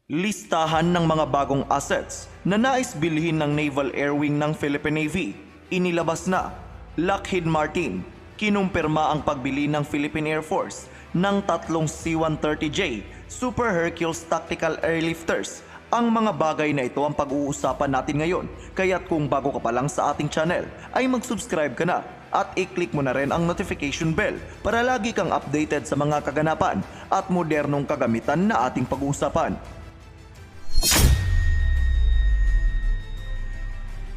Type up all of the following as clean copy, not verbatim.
Listahan ng mga bagong assets na nais bilhin ng Naval Air Wing ng Philippine Navy. Inilabas na. Lockheed Martin, kinumpirma ang pagbili ng Philippine Air Force ng tatlong C-130J Super Hercules Tactical Airlifters. Ang mga bagay na ito ang pag-uusapan natin ngayon. Kaya't kung bago ka pa lang sa ating channel, ay mag-subscribe ka na at i-click mo na rin ang notification bell para lagi kang updated sa mga kaganapan at modernong kagamitan na ating pag-uusapan.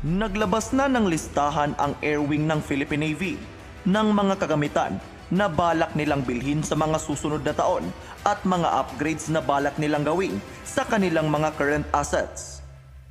Naglabas na ng listahan ang Air Wing ng Philippine Navy ng mga kagamitan na balak nilang bilhin sa mga susunod na taon at mga upgrades na balak nilang gawin sa kanilang mga current assets.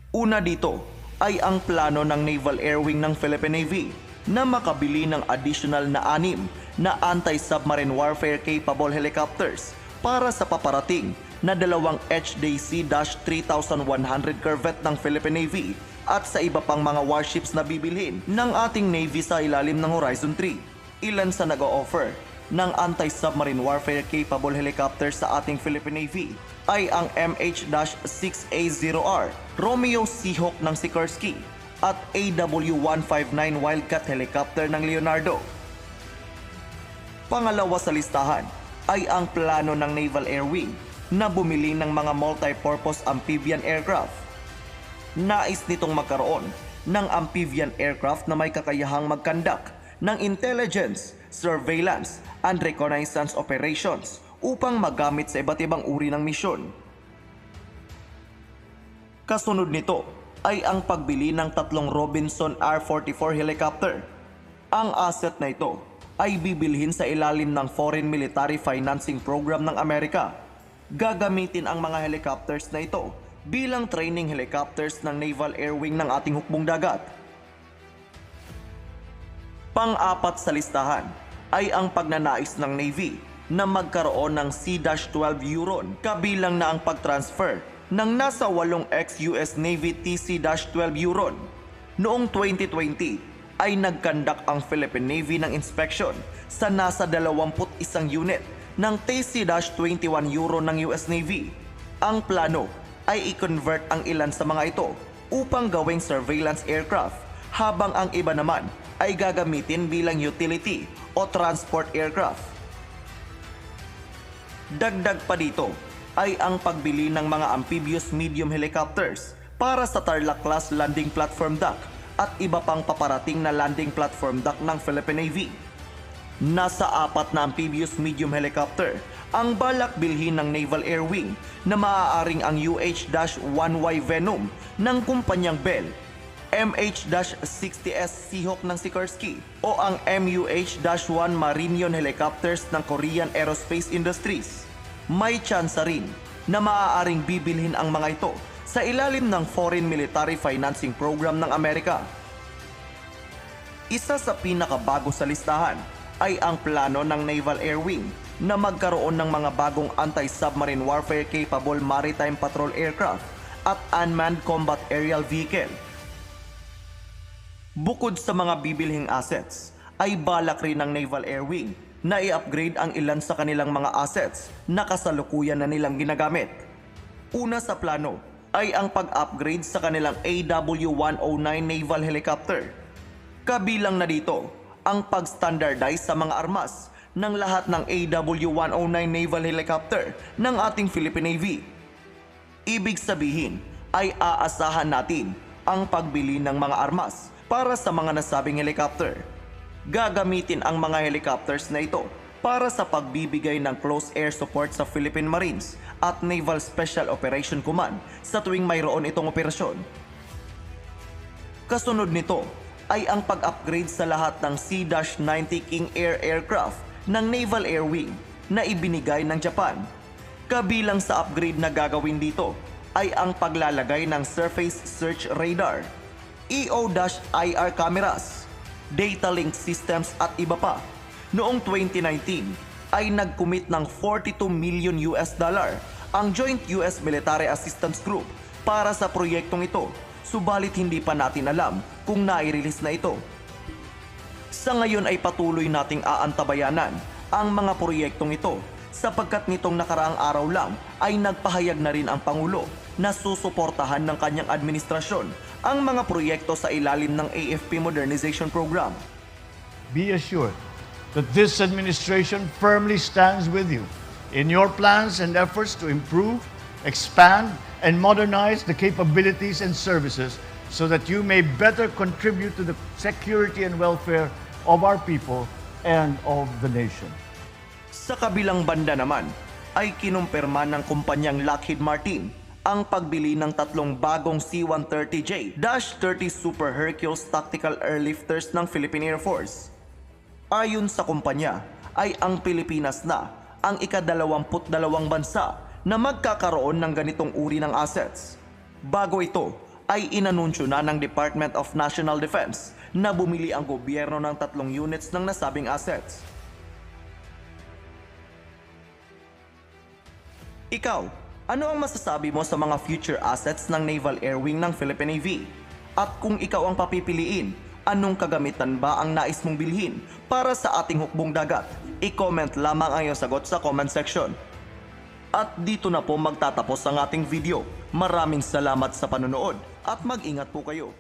Una dito ay ang plano ng Naval Air Wing ng Philippine Navy na makabili ng additional na 6 na anti-submarine warfare capable helicopters para sa paparating na 2 HJC-3100 corvette ng Philippine Navy at sa iba pang mga warships na bibilhin ng ating Navy sa ilalim ng Horizon 3. Ilan sa nag-o-offer ng anti-submarine warfare capable helicopters sa ating Philippine Navy ay ang MH-6A0R Romeo Seahawk ng Sikorsky at AW159 Wildcat helicopter ng Leonardo. Pangalawa sa listahan ay ang plano ng Naval Air Wing na bumili ng mga multi-purpose amphibian aircraft. Nais nitong magkaroon ng amphibian aircraft na may kakayahang mag-conduct ng intelligence, surveillance, and reconnaissance operations upang magamit sa iba't ibang uri ng misyon. Kasunod nito ay ang pagbili ng 3 Robinson R-44 helicopter. Ang asset na ito ay bibilhin sa ilalim ng Foreign Military Financing Program ng Amerika. Gagamitin ang mga helicopters na ito bilang training helicopters ng Naval Air Wing ng ating hukbong dagat. Pang-apat sa listahan ay ang pagnanais ng Navy na magkaroon ng C-12 Euron kabilang na ang pag-transfer ng nasa 8 ex-US Navy TC-12 Euron. Noong 2020 ay nagkandak ang Philippine Navy ng inspection sa nasa 21 unit ng TC-21 Euron ng US Navy. Ang plano ay i-convert ang ilan sa mga ito upang gawing surveillance aircraft habang ang iba naman ay gagamitin bilang utility o transport aircraft. Dagdag pa dito ay ang pagbili ng mga amphibious medium helicopters para sa Tarlac class landing platform dock at iba pang paparating na landing platform dock ng Philippine Navy. Nasa 4 na amphibious medium helicopter ang balak bilhin ng Naval Air Wing na maaaring ang UH-1Y Venom ng kumpanyang Bell, MH-60S Seahawk ng Sikorsky o ang MUH-1 Marinion helicopters ng Korean Aerospace Industries. May tsansa rin na maaaring bibilhin ang mga ito sa ilalim ng Foreign Military Financing Program ng Amerika. Isa sa pinakabago sa listahan ay ang plano ng Naval Air Wing na magkaroon ng mga bagong anti-submarine warfare capable maritime patrol aircraft at unmanned combat aerial vehicle. Bukod sa mga bibilhing assets, ay balak rin ng Naval Air Wing na i-upgrade ang ilan sa kanilang mga assets na kasalukuyan na nilang ginagamit. Una sa plano ay ang pag-upgrade sa kanilang AW109 naval helicopter. Kabilang na dito ang pag-standardize sa mga armas ng lahat ng AW109 naval helicopter ng ating Philippine Navy. Ibig sabihin ay aasahan natin ang pagbili ng mga armas para sa mga nasabing helicopter. Gagamitin ang mga helicopters na ito para sa pagbibigay ng close air support sa Philippine Marines at Naval Special Operation Command sa tuwing mayroon itong operasyon. Kasunod nito ay ang pag-upgrade sa lahat ng C-90 King Air aircraft ng Naval Air Wing na ibinigay ng Japan. Kabilang sa upgrade na gagawin dito ay ang paglalagay ng surface search radar, EO-IR cameras, data link systems at iba pa. Noong 2019 ay nag-commit ng $42 million ang Joint US Military Assistance Group para sa proyektong ito, subalit hindi pa natin alam kung nai-release na ito. Sa ngayon ay patuloy nating aantabayanan ang mga proyektong ito sapagkat nitong nakaraang araw lang ay nagpahayag na rin ang Pangulo na susuportahan ng kanyang administrasyon ang mga proyekto sa ilalim ng AFP Modernization Program. Be assured that this administration firmly stands with you in your plans and efforts to improve, expand, and modernize the capabilities and services so that you may better contribute to the security and welfare of our people and of the nation. Sa kabilang banda naman, ay kinumpirma ng kumpanyang Lockheed Martin ang pagbili ng 3 bagong C-130J-30 Super Hercules Tactical Airlifters ng Philippine Air Force. Ayon sa kumpanya, ay ang Pilipinas na ang ika-22 bansa na magkakaroon ng ganitong uri ng assets. Bago ito, ay inanunsyo na ng Department of National Defense na bumili ang gobyerno ng 3 units ng nasabing assets. Ikaw, ano ang masasabi mo sa mga future assets ng Naval Air Wing ng Philippine Navy? At kung ikaw ang papipiliin, anong kagamitan ba ang nais mong bilhin para sa ating hukbong dagat? I-comment lamang ang iyong sagot sa comment section. At dito na po magtatapos ang ating video. Maraming salamat sa panonood at mag-ingat po kayo.